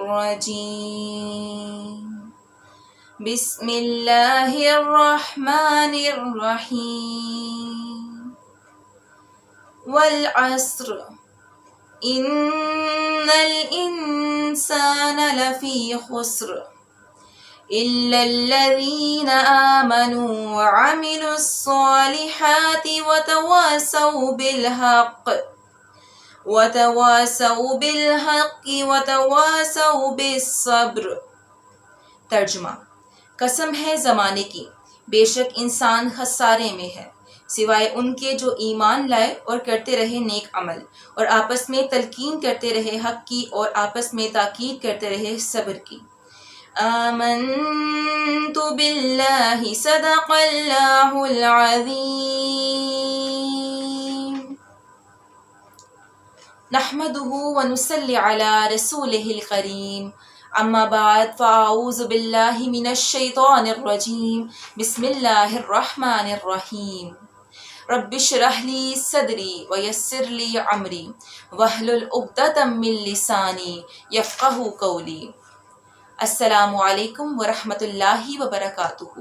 الرجيم بسم الله الرحمن الرحيم والعصر إن الإنسان لفي خسر إلا الذين آمنوا وعملوا الصالحات وتواصوا بالحق وتواصوا بالصبر۔ ترجمہ: قسم ہے زمانے کی، بے شک انسان خسارے میں ہے سوائے ان کے جو ایمان لائے اور کرتے رہے نیک عمل، اور آپس میں تلقین کرتے رہے حق کی اور آپس میں تاکید کرتے رہے صبر کی۔ آمنت باللہ صدق اللہ العظیم۔ نحمدہ ونصلی علی رسولہ الکریم، اما بعد فاعوذ باللہ من الشیطان الرجیم، بسم اللہ الرحمن الرحیم۔ رب اشرح لی صدری ویسر لی امری واحلل عقدۃ من لسانی یفقہوا قولی۔ السلام علیکم ورحمۃ اللہ وبرکاتہ۔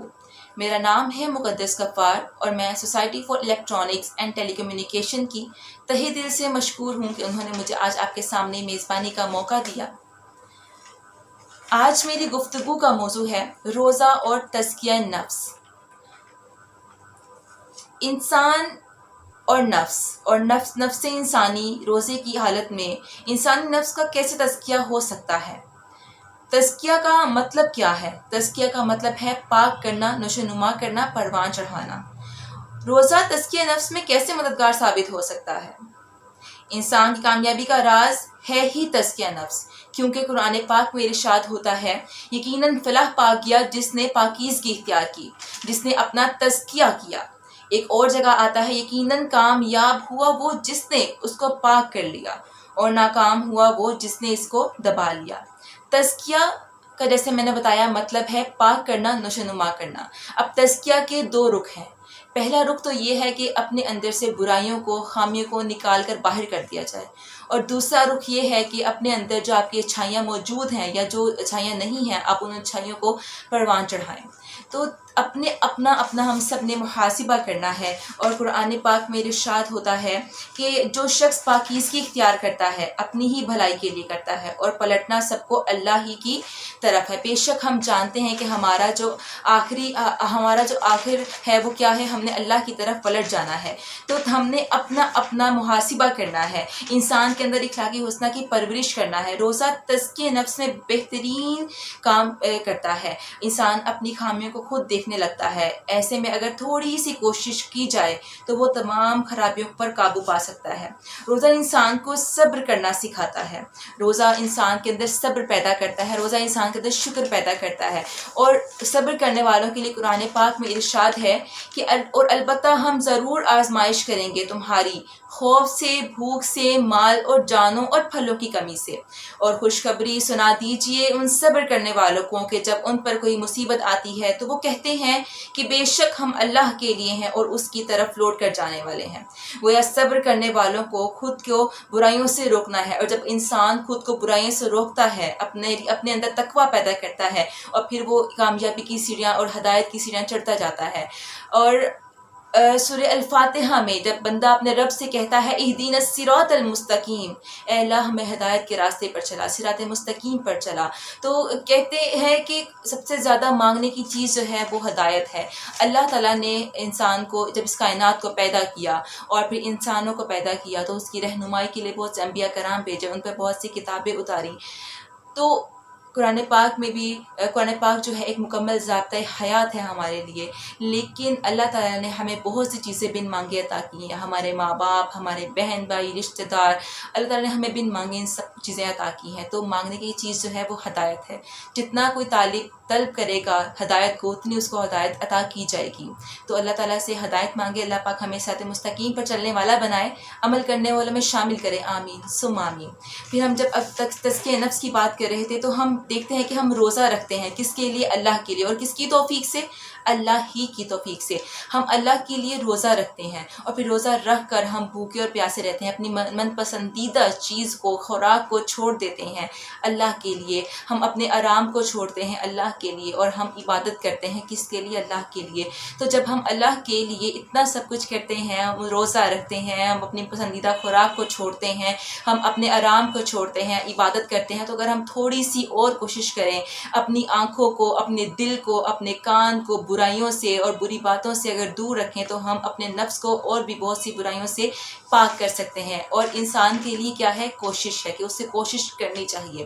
میرا نام ہے مقدس غفار اور میں society for electronics and telecommunication کی تہہ دل سے مشکور ہوں کہ انہوں نے مجھے آج آپ کے سامنے میزبانی کا موقع دیا۔ آج میری گفتگو کا موضوع ہے روزہ اور تزکیہ نفس۔ انسان اور نفس انسانی روزے کی حالت میں انسانی نفس کا کیسے تزکیہ ہو سکتا ہے؟ تزکیہ کا مطلب کیا ہے؟ تزکیہ کا مطلب ہے پاک کرنا، نشوونما کرنا، پروان چڑھانا۔ روزہ تزکیہ نفس میں کیسے مددگار ثابت ہو سکتا ہے؟ انسان کی کامیابی کا راز ہے ہی تزکیہ نفس، کیونکہ قرآن پاک میں ارشاد ہوتا ہے یقیناً فلاح پا گیا جس نے پاکیزگی اختیار کی، جس نے اپنا تزکیہ کیا۔ ایک اور جگہ آتا ہے یقیناً کامیاب ہوا وہ جس نے اس کو پاک کر لیا، اور ناکام ہوا وہ جس نے اس کو دبا لیا۔ تزکیہ کا جیسے میں نے بتایا مطلب ہے پاک کرنا، نشوونما کرنا۔ اب تزکیہ کے دو رخ ہیں۔ پہلا رخ تو یہ ہے کہ اپنے اندر سے برائیوں کو، خامیوں کو نکال کر باہر کر دیا جائے، اور دوسرا رخ یہ ہے کہ اپنے اندر جو آپ کی اچھائیاں موجود ہیں یا جو اچھائیاں نہیں ہیں آپ ان اچھائیوں کو پروان چڑھائیں۔ تو اپنا ہم سب نے محاسبہ کرنا ہے، اور قرآن پاک میں ارشاد ہوتا ہے کہ جو شخص پاکیزگی اختیار کرتا ہے اپنی ہی بھلائی کے لیے کرتا ہے، اور پلٹنا سب کو اللہ ہی کی طرف ہے۔ بے شک ہم جانتے ہیں کہ ہمارا جو آخر ہے وہ کیا ہے، ہم نے اللہ کی طرف پلٹ جانا ہے۔ تو ہم نے اپنا محاسبہ کرنا ہے، انسان کے اندر اخلاقی حسنہ کی پرورش کرنا ہے۔ روزہ تزکیہ نفس میں بہترین کام کرتا ہے۔ انسان اپنی خامیوں کو خود دیکھنے لگتا ہے، ایسے میں اگر تھوڑی سی کوشش کی جائے تو وہ تمام خرابیوں پر قابو پا سکتا ہے۔ روزہ انسان کو صبر کرنا سکھاتا ہے، روزہ انسان کے اندر صبر پیدا کرتا ہے، روزہ انسان کے اندر شکر پیدا کرتا ہے، اور صبر کرنے والوں کے لیے قرآن پاک میں ارشاد ہے کہ اور البتہ ہم ضرور آزمائش کریں گے تمہاری، خوف سے، بھوک سے، مال اور جانوں اور پھلوں کی کمی سے، اور خوشخبری سنا دیجئے ان صبر کرنے والوں کو کہ جب ان پر کوئی مصیبت آتی ہے تو وہ کہتے ہیں کہ بے شک ہم اللہ کے لیے ہیں اور اس کی طرف لوٹ کر جانے والے ہیں۔ گویا صبر کرنے والوں کو خود کو برائیوں سے روکنا ہے، اور جب انسان خود کو برائیوں سے روکتا ہے، اپنے اندر تقویٰ پیدا کرتا ہے، اور پھر وہ کامیابی کی سیڑھیاں اور ہدایت کی سیڑھیاں چڑھتا جاتا ہے۔ اور سورہ الفاتحہ میں جب بندہ اپنے رب سے کہتا ہے اہدینا الصراط المستقیم، اے اللہ ہمیں ہدایت کے راستے پر چلا، صراط مستقیم پر چلا، تو کہتے ہیں کہ سب سے زیادہ مانگنے کی چیز جو ہے وہ ہدایت ہے۔ اللہ تعالیٰ نے انسان کو جب اس کائنات کو پیدا کیا اور پھر انسانوں کو پیدا کیا تو اس کی رہنمائی کے لیے بہت سے انبیاء کرام بھیجے، ان پر بہت سی کتابیں اتاری۔ تو قرآن پاک میں بھی قرآن پاک جو ہے ایک مکمل ضابطۂ حیات ہے ہمارے لیے، لیکن اللہ تعالیٰ نے ہمیں بہت سی چیزیں بن مانگے عطا کی ہیں۔ ہمارے ماں باپ، ہمارے بہن بھائی، رشتہ دار، اللہ تعالیٰ نے ہمیں بن مانگے ان سب چیزیں عطا کی ہیں۔ تو مانگنے کی چیز جو ہے وہ ہدایت ہے، جتنا کوئی طلب کرے گا ہدایت کو اتنی اس کو ہدایت عطا کی جائے گی۔ تو اللہ تعالیٰ سے ہدایت مانگے، اللہ پاک ہمیں صراط مستقیم پر چلنے والا بنائے، عمل کرنے والوں میں شامل کرے، آمین ثم آمین۔ پھر ہم جب اب تک تزکیہ نفس کی بات کر رہے تھے تو ہم دیکھتے ہیں کہ ہم روزہ رکھتے ہیں کس کے لیے؟ اللہ کے لیے، اور کس کی توفیق سے؟ اللہ ہی کی توفیق سے۔ ہم اللہ کے لیے روزہ رکھتے ہیں اور پھر روزہ رکھ کر ہم بھوکے اور پیاسے رہتے ہیں، اپنی من پسندیدہ چیز کو، خوراک کو چھوڑ دیتے ہیں اللہ کے لیے، ہم اپنے آرام کو چھوڑتے ہیں اللہ کے لیے، اور ہم عبادت کرتے ہیں کس کے لیے؟ اللہ کے لیے۔ تو جب ہم اللہ کے لیے اتنا سب کچھ کرتے ہیں، ہم روزہ رکھتے ہیں، ہم اپنی پسندیدہ خوراک کو چھوڑتے ہیں، ہم اپنے آرام کو چھوڑتے ہیں، عبادت کرتے ہیں، تو اگر ہم تھوڑی سی اور کوشش کریں، اپنی آنکھوں کو، اپنے دل کو، اپنے کان کو برائیوں سے اور بری باتوں سے اگر دور رکھیں تو ہم اپنے نفس کو اور بھی بہت سی برائیوں سے پاک کر سکتے ہیں۔ اور انسان کے لیے کیا ہے؟ کوشش ہے کہ اسے کوشش کرنی چاہیے۔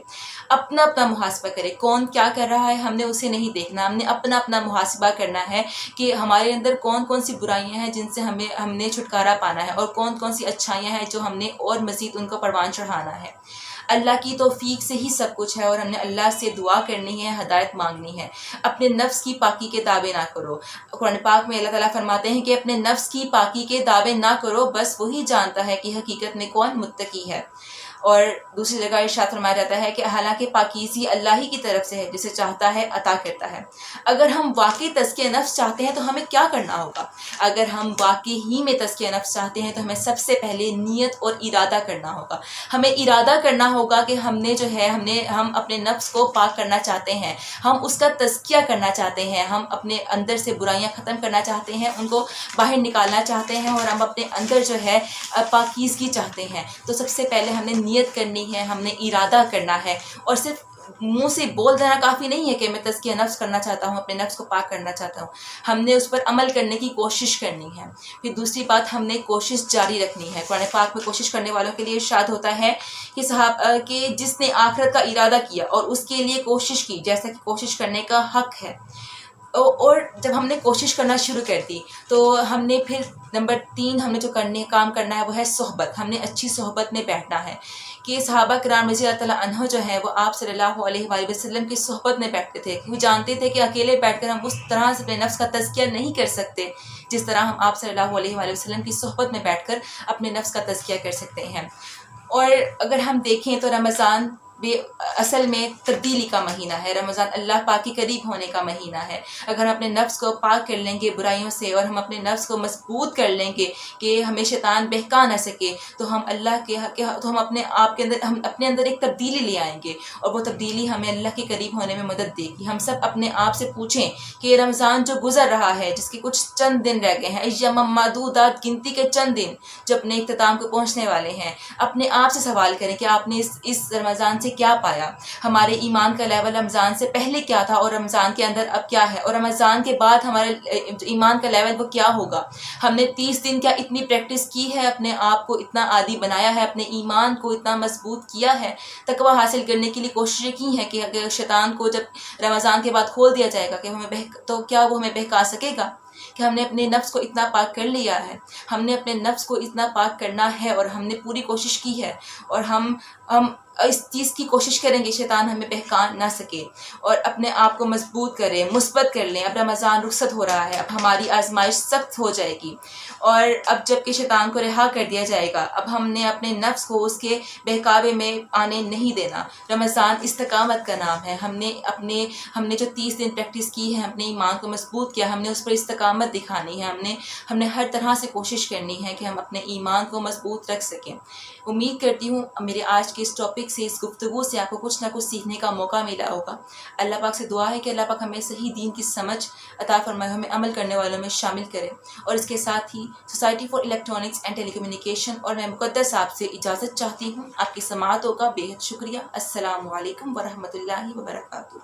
اپنا اپنا محاسبہ کرے، کون کیا کر رہا ہے ہم نے اسے نہیں دیکھنا، ہم نے اپنا اپنا محاسبہ کرنا ہے کہ ہمارے اندر کون کون سی برائیاں ہیں جن سے ہم نے چھٹکارا پانا ہے، اور کون کون سی اچھائیاں ہیں جو ہم نے اور مزید ان کو پروان چڑھانا ہے۔ اللہ کی توفیق سے ہی سب کچھ ہے، اور ہم نے اللہ سے دعا کرنی ہے، ہدایت مانگنی ہے۔ اپنے نفس کی پاکی کے دعوے نہ کرو۔ قرآن پاک میں اللہ تعالیٰ فرماتے ہیں کہ اپنے نفس کی پاکی کے دعوے نہ کرو، بس وہی جانتا ہے کہ حقیقت میں کون متقی ہے۔ اور دوسری جگہ ارشاد فرمایا جاتا ہے کہ حالانکہ پاکیزی اللہ ہی کی طرف سے ہے، جسے چاہتا ہے عطا کرتا ہے۔ اگر ہم واقعی تزکیہ نفس چاہتے ہیں تو ہمیں کیا کرنا ہوگا؟ اگر ہم واقعی ہی میں تزکیہ نفس چاہتے ہیں تو ہمیں سب سے پہلے نیت اور ارادہ کرنا ہوگا۔ ہمیں ارادہ کرنا ہوگا کہ ہم نے جو ہے ہم اپنے نفس کو پاک کرنا چاہتے ہیں، ہم اس کا تزکیہ کرنا چاہتے ہیں، ہم اپنے اندر سے برائیاں ختم کرنا چاہتے ہیں، ان کو باہر نکالنا چاہتے ہیں، اور ہم اپنے اندر جو ہے پاکیزگی چاہتے ہیں۔ تو سب سے پہلے ہم نے نیت کرنی ہے، ہم نے ارادہ کرنا ہے، اور صرف منہ سے بول دینا کافی نہیں ہے کہ میں تزکیہ نفس کرنا چاہتا ہوں، اپنے نفس کو پاک کرنا چاہتا ہوں۔ ہم نے اس پر عمل کرنے کی کوشش کرنی ہے۔ پھر دوسری بات، ہم نے کوشش جاری رکھنی ہے۔ قرآن پاک میں کوشش کرنے والوں کے لیے ارشاد ہوتا ہے کہ جس نے آخرت کا ارادہ کیا اور اس کے لیے کوشش کی، جیسا کہ کوشش کرنے کا حق ہے۔ اور جب ہم نے کوشش کرنا شروع کر دی تو ہم نے پھر نمبر 3 ہم نے جو کام کرنا ہے وہ ہے صحبت۔ ہم نے اچھی صحبت میں بیٹھنا ہے کہ صحابہ کرام رضی اللہ تعالیٰ عنہ جو ہیں وہ آپ صلی اللہ علیہ وآلہ وسلم کی صحبت میں بیٹھتے تھے۔ وہ جانتے تھے کہ اکیلے بیٹھ کر ہم اس طرح سے اپنے نفس کا تزکیہ نہیں کر سکتے جس طرح ہم آپ صلی اللہ علیہ وآلہ وسلم کی صحبت میں بیٹھ کر اپنے نفس کا تزکیہ کر سکتے ہیں۔ اور اگر ہم دیکھیں تو رمضان اصل میں تبدیلی کا مہینہ ہے۔ رمضان اللہ پاک کے قریب ہونے کا مہینہ ہے۔ اگر ہم اپنے نفس کو پاک کر لیں گے برائیوں سے، اور ہم اپنے نفس کو مضبوط کر لیں گے کہ ہمیں شیطان بہکا نہ سکے، تو ہم ہم اپنے اندر ایک تبدیلی لے آئیں گے، اور وہ تبدیلی ہمیں اللہ کے قریب ہونے میں مدد دے گی۔ ہم سب اپنے آپ سے پوچھیں کہ رمضان جو گزر رہا ہے، جس کے کچھ چند دن رہ گئے ہیں، ایام معدودات، گنتی کے چند دن جو اپنے اختتام کو پہنچنے والے ہیں، اپنے آپ سے سوال کریں کہ آپ نے اس رمضان سے کیا پایا؟ ہمارے ایمان کا لیول رمضان سے پہلے کیا تھا اور رمضان کے اندر اب کیا ہے؟ اور رمضان کے بعد ہمارے ایمان کا لیول وہ کیا ہوگا؟ ہم نے 30 دن کیا اتنی پریکٹس کی ہے، اپنے آپ کو اتنا عادی بنایا ہے، اپنے ایمان کو اتنا مضبوط کیا ہے، تقویٰ حاصل کرنے کے لیے کوششیں کی ہیں کہ اگر شیطان کو جب رمضان کے بعد کھول دیا جائے گا تو کیا وہ ہمیں بہکا سکے گا؟ کہ ہم نے اپنے نفس کو اتنا پاک کر لیا ہے، ہم نے اپنے نفس کو اتنا پاک کرنا ہے، اور ہم نے پوری کوشش کی ہے، اور ہم اس چیز کی کوشش کریں گے شیطان ہمیں بہکا نہ سکے، اور اپنے آپ کو مضبوط کریں، مثبت کر لیں۔ اب رمضان رخصت ہو رہا ہے، اب ہماری آزمائش سخت ہو جائے گی، اور اب جب کہ شیطان کو رہا کر دیا جائے گا، اب ہم نے اپنے نفس کو اس کے بہکاوے میں آنے نہیں دینا۔ رمضان استقامت کا نام ہے۔ ہم نے جو 30 دن پریکٹس کی ہے، اپنے ایمان کو مضبوط کیا، ہم نے اس پر استقامت دکھانی ہے، ہم نے ہر طرح سے کوشش کرنی ہے کہ ہم اپنے ایمان کو مضبوط رکھ سکیں۔ امید کرتی ہوں میرے آج کے اس ٹاپک سے، اس گفتگو سے آپ کو کچھ نہ کچھ سیکھنے کا موقع ملا ہوگا۔ اللہ پاک سے دعا ہے کہ اللہ پاک ہمیں صحیح دین کی سمجھ عطا فرمائے، ہمیں عمل کرنے والوں میں شامل کرے، اور اس کے ساتھ ہی society for electronics and telecommunication اور میں مقدس آپ سے اجازت چاہتی ہوں۔ آپ کی سماعتوں کا بے حد شکریہ۔ السلام علیکم ورحمۃ اللہ وبرکاتہ۔